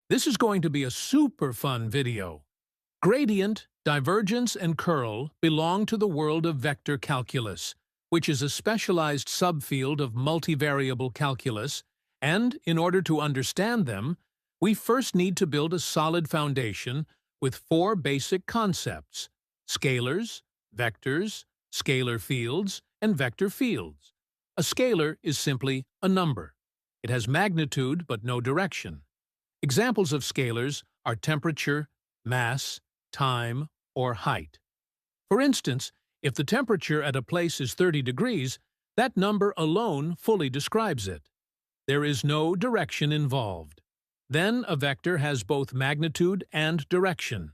This is going to be a super fun video. Gradient, divergence, and curl belong to the world of vector calculus, which is a specialized subfield of multivariable calculus, and in order to understand them, we first need to build a solid foundation with four basic concepts: scalars, vectors, scalar fields, and vector fields. A scalar is simply a number. It has magnitude but no direction. Examples of scalars are temperature, mass, time, or height. For instance, if the temperature at a place is 30 degrees, that number alone fully describes it. There is no direction involved. Then a vector has both magnitude and direction.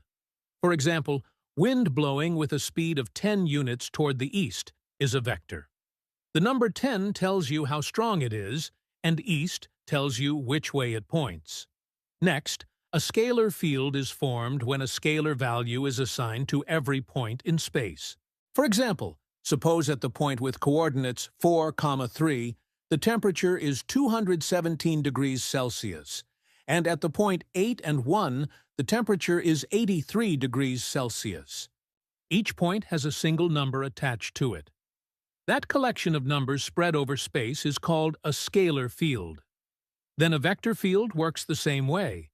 For example, wind blowing with a speed of 10 units toward the east is a vector. The number 10 tells you how strong it is, and east tells you which way it points. Next, a scalar field is formed when a scalar value is assigned to every point in space. For example, suppose at the point with coordinates 4, 3, the temperature is 217 degrees Celsius, and at the point 8 and 1, the temperature is 83 degrees Celsius. Each point has a single number attached to it. That collection of numbers spread over space is called a scalar field. Then a vector field works the same way,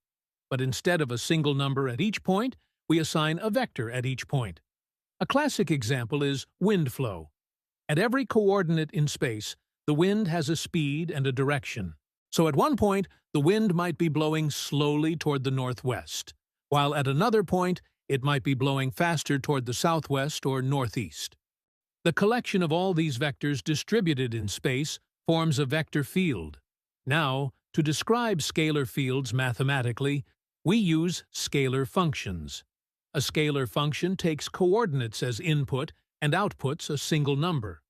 but instead of a single number at each point, we assign a vector at each point. A classic example is wind flow. At every coordinate in space, the wind has a speed and a direction. So at one point, the wind might be blowing slowly toward the northwest, while at another point, it might be blowing faster toward the southwest or northeast. The collection of all these vectors distributed in space forms a vector field. Now, to describe scalar fields mathematically, we use scalar functions. A scalar function takes coordinates as input and outputs a single number.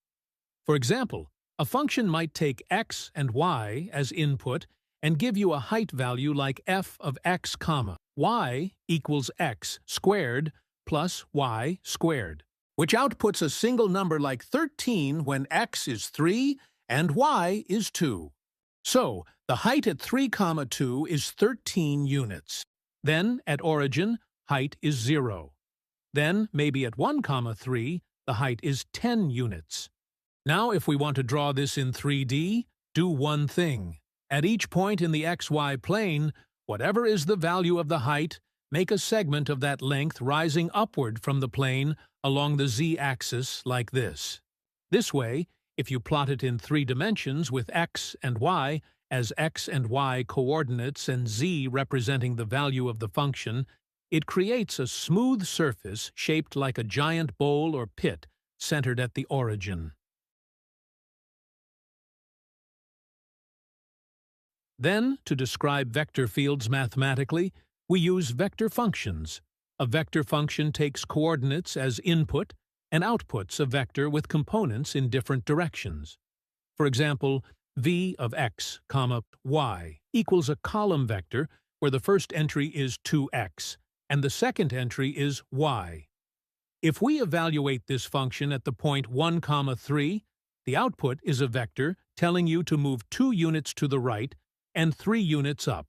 For example, a function might take x and y as input and give you a height value like f of x, y equals x squared plus y squared, which outputs a single number like 13 when x is 3 and y is 2. So, the height at 3, 2 is 13 units. Then, at origin, height is 0. Then, maybe at 1, 3, the height is 10 units. Now, if we want to draw this in 3D, do one thing. At each point in the xy plane, whatever is the value of the height, make a segment of that length rising upward from the plane along the z-axis like this. This way, if you plot it in 3 dimensions with x and y as x and y coordinates and z representing the value of the function, it creates a smooth surface shaped like a giant bowl or pit centered at the origin. Then, to describe vector fields mathematically, we use vector functions. A vector function takes coordinates as input and outputs a vector with components in different directions. For example, v of x, y equals a column vector where the first entry is 2x and the second entry is y. If we evaluate this function at the point 1, 3, the output is a vector telling you to move 2 units to the right and 3 units up.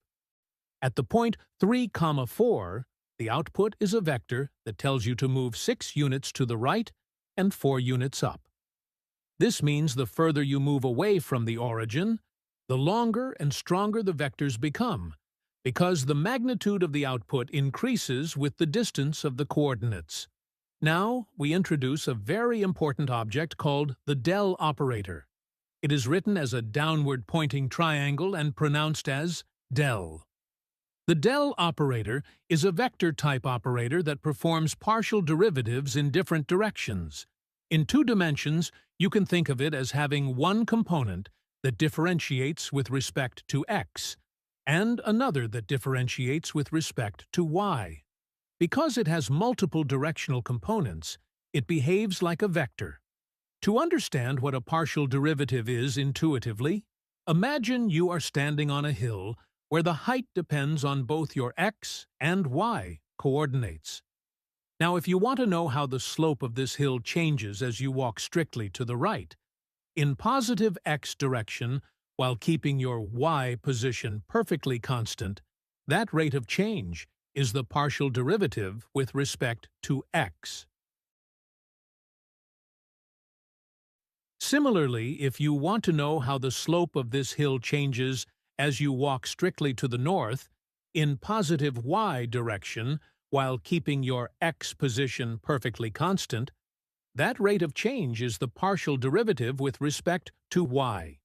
At the point 3, 4, the output is a vector that tells you to move 6 units to the right and 4 units up. This means the further you move away from the origin, the longer and stronger the vectors become, because the magnitude of the output increases with the distance of the coordinates. Now, we introduce a very important object called the del operator. It is written as a downward-pointing triangle and pronounced as del. The del operator is a vector-type operator that performs partial derivatives in different directions. In 2 dimensions, you can think of it as having one component that differentiates with respect to x, and another that differentiates with respect to y. Because it has multiple directional components, it behaves like a vector. To understand what a partial derivative is intuitively, imagine you are standing on a hill where the height depends on both your x and y coordinates. Now, if you want to know how the slope of this hill changes as you walk strictly to the right, in positive x direction, while keeping your y position perfectly constant, That rate of change is the partial derivative with respect to x. Similarly, if you want to know how the slope of this hill changes as you walk strictly to the north, in positive y direction, while keeping your x position perfectly constant, that rate of change is the partial derivative with respect to y.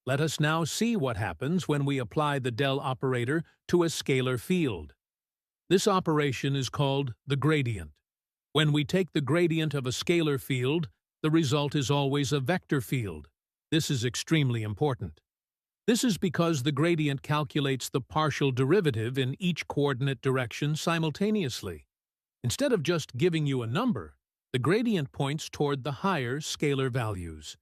Let us now see what happens when we apply the del operator to a scalar field. This operation is called the gradient. When we take the gradient of a scalar field, the result is always a vector field. This is extremely important. This is because the gradient calculates the partial derivative in each coordinate direction simultaneously. Instead of just giving you a number, the gradient points toward the higher scalar values.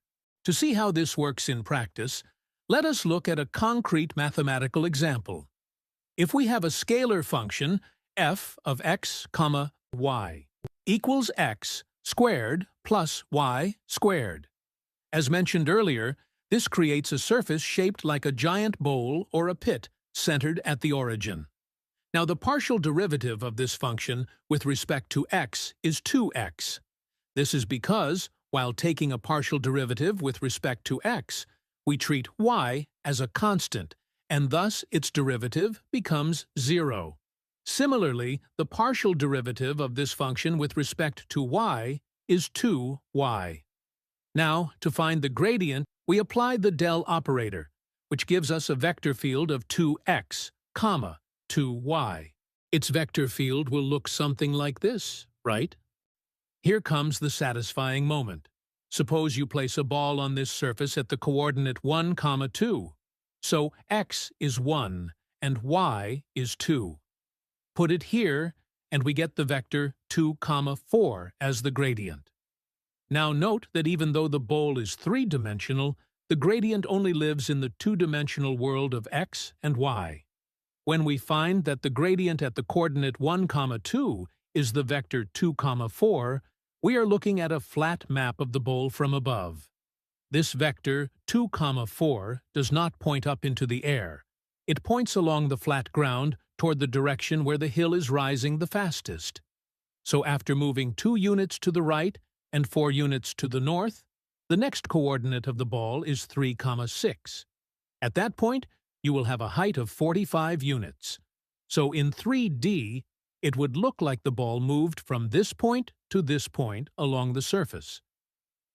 To see how this works in practice, let us look at a concrete mathematical example. If we have a scalar function, f of x, y, equals x squared plus y squared. As mentioned earlier, this creates a surface shaped like a giant bowl or a pit centered at the origin. Now, the partial derivative of this function with respect to x is 2x. This is because, while taking a partial derivative with respect to x, we treat y as a constant, and thus its derivative becomes 0. Similarly, the partial derivative of this function with respect to y is 2y. Now, to find the gradient, we apply the del operator, which gives us a vector field of 2x, 2y. Its vector field will look something like this, right? Here comes the satisfying moment. Suppose you place a ball on this surface at the coordinate 1, 2. So x is 1 and y is 2. Put it here, and we get the vector 2, 4 as the gradient. Now note that even though the bowl is three-dimensional, the gradient only lives in the two-dimensional world of x and y. When we find that the gradient at the coordinate 1, 2 is the vector 2, 4, we are looking at a flat map of the bowl from above. This vector 2, 4 does not point up into the air. It points along the flat ground toward the direction where the hill is rising the fastest. So after moving 2 units to the right and 4 units to the north, the next coordinate of the ball is 3, 6. At that point, you will have a height of 45 units. So in 3D, it would look like the ball moved from this point to this point along the surface.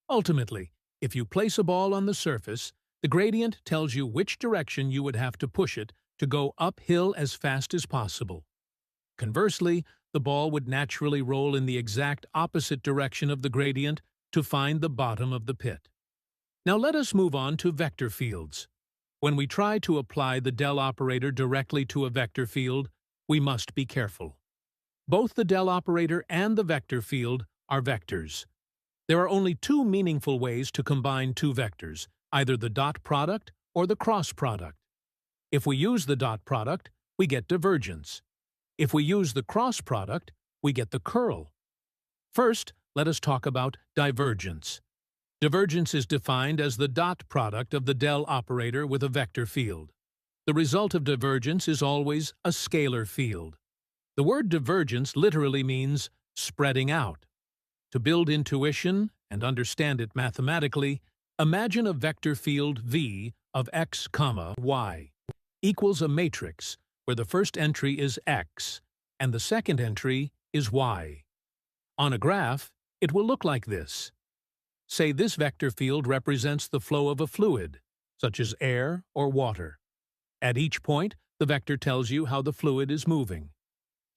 Ultimately, if you place a ball on the surface, the gradient tells you which direction you would have to push it to go uphill as fast as possible. Conversely, the ball would naturally roll in the exact opposite direction of the gradient to find the bottom of the pit. Now let us move on to vector fields. When we try to apply the del operator directly to a vector field, we must be careful. Both the del operator and the vector field are vectors. There are only two meaningful ways to combine two vectors, either the dot product or the cross product. If we use the dot product, we get divergence. If we use the cross product, we get the curl. First, let us talk about divergence. Divergence is defined as the dot product of the del operator with a vector field. The result of divergence is always a scalar field. The word divergence literally means spreading out. To build intuition and understand it mathematically, imagine a vector field V of x, y equals a matrix where the first entry is x and the second entry is y. On a graph, it will look like this. Say this vector field represents the flow of a fluid, such as air or water. At each point, the vector tells you how the fluid is moving.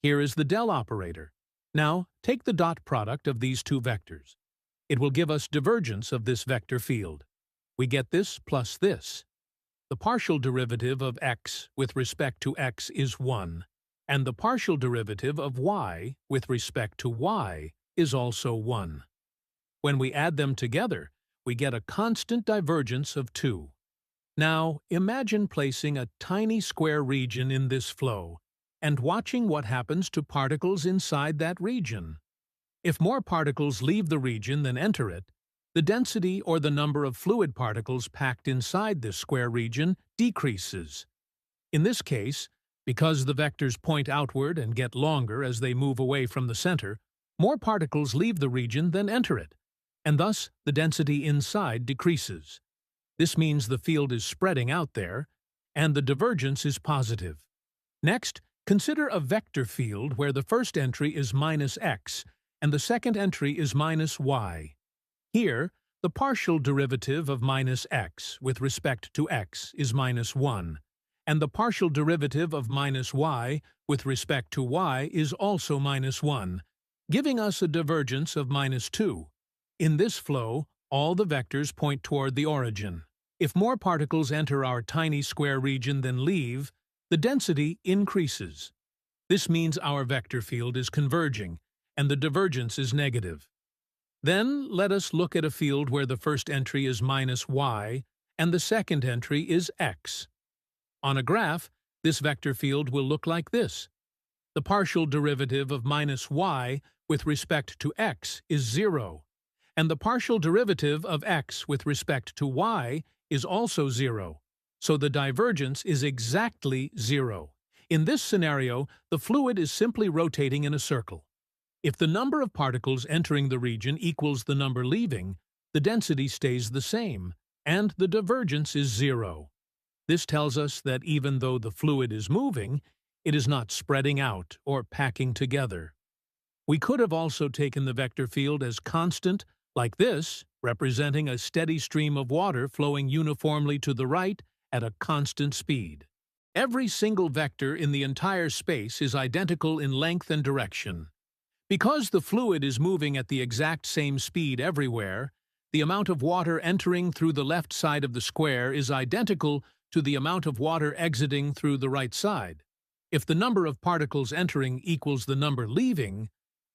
Here is the del operator. Now, take the dot product of these two vectors. It will give us divergence of this vector field. We get this plus this. The partial derivative of x with respect to x is 1, and the partial derivative of y with respect to y is also 1. When we add them together, we get a constant divergence of 2. Now, imagine placing a tiny square region in this flow and watching what happens to particles inside that region. If more particles leave the region than enter it, the density or the number of fluid particles packed inside this square region decreases. In this case, Because the vectors point outward and get longer as they move away from the center, more particles leave the region than enter it, and thus the density inside decreases. This means the field is spreading out there, and the divergence is positive. Next, consider a vector field where the first entry is minus x and the second entry is minus y. Here, the partial derivative of minus x with respect to x is minus 1, and the partial derivative of minus y with respect to y is also minus 1, giving us a divergence of minus 2. In this flow, all the vectors point toward the origin. If more particles enter our tiny square region than leave, the density increases. This means our vector field is converging, and the divergence is negative. Then let us look at a field where the first entry is minus y and the second entry is x. On a graph, this vector field will look like this. The partial derivative of minus y with respect to x is 0, and the partial derivative of x with respect to y is also 0, so the divergence is exactly 0. In this scenario, the fluid is simply rotating in a circle. If the number of particles entering the region equals the number leaving, the density stays the same, and the divergence is 0. This tells us that even though the fluid is moving, it is not spreading out or packing together. We could have also taken the vector field as constant, like this, representing a steady stream of water flowing uniformly to the right at a constant speed. Every single vector in the entire space is identical in length and direction. Because the fluid is moving at the exact same speed everywhere, the amount of water entering through the left side of the square is identical to the amount of water exiting through the right side. If the number of particles entering equals the number leaving,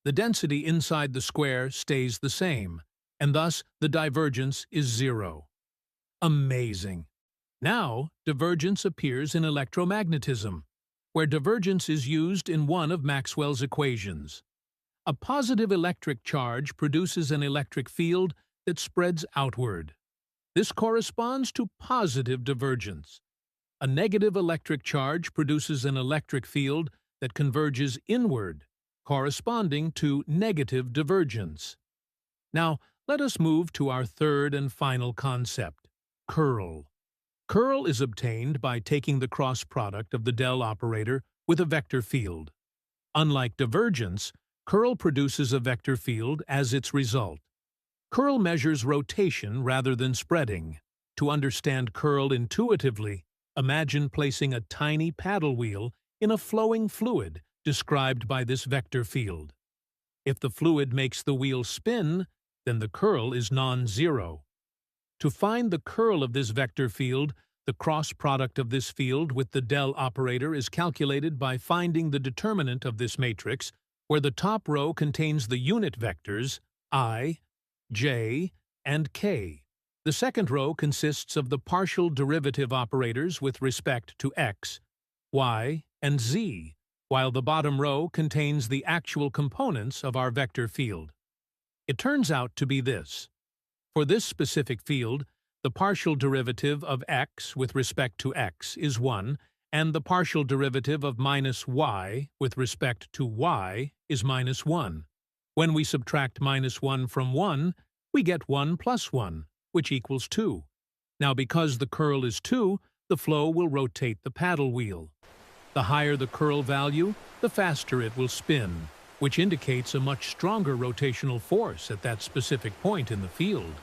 the density inside the square stays the same, and thus the divergence is 0. Amazing! Now, divergence appears in electromagnetism, where divergence is used in one of Maxwell's equations. A positive electric charge produces an electric field that spreads outward. This corresponds to positive divergence. A negative electric charge produces an electric field that converges inward, corresponding to negative divergence. Now, let us move to our third and final concept, curl. Curl is obtained by taking the cross product of the del operator with a vector field. Unlike divergence, curl produces a vector field as its result. Curl measures rotation rather than spreading. To understand curl intuitively, imagine placing a tiny paddle wheel in a flowing fluid described by this vector field. If the fluid makes the wheel spin, then the curl is non-zero. To find the curl of this vector field, the cross product of this field with the del operator is calculated by finding the determinant of this matrix, where the top row contains the unit vectors I, j, and k. The second row consists of the partial derivative operators with respect to x, y, and z, while the bottom row contains the actual components of our vector field. It turns out to be this. For this specific field, the partial derivative of x with respect to x is 1, and the partial derivative of minus y with respect to y is minus 1. When we subtract minus 1 from 1, we get 1 plus 1, which equals 2. Now, because the curl is 2, the flow will rotate the paddle wheel. The higher the curl value, the faster it will spin, which indicates a much stronger rotational force at that specific point in the field.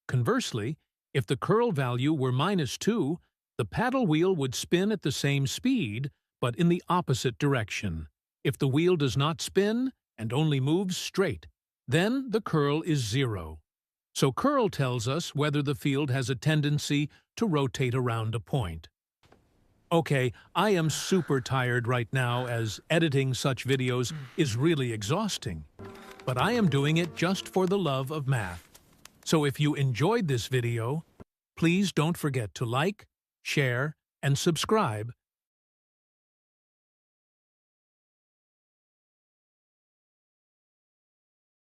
Conversely, if the curl value were minus 2, the paddle wheel would spin at the same speed, but in the opposite direction. If the wheel does not spin and only moves straight, then the curl is 0. So curl tells us whether the field has a tendency to rotate around a point. Okay, I am super tired right now as editing such videos is really exhausting, but I am doing it just for the love of math. So if you enjoyed this video, please don't forget to like, share, and subscribe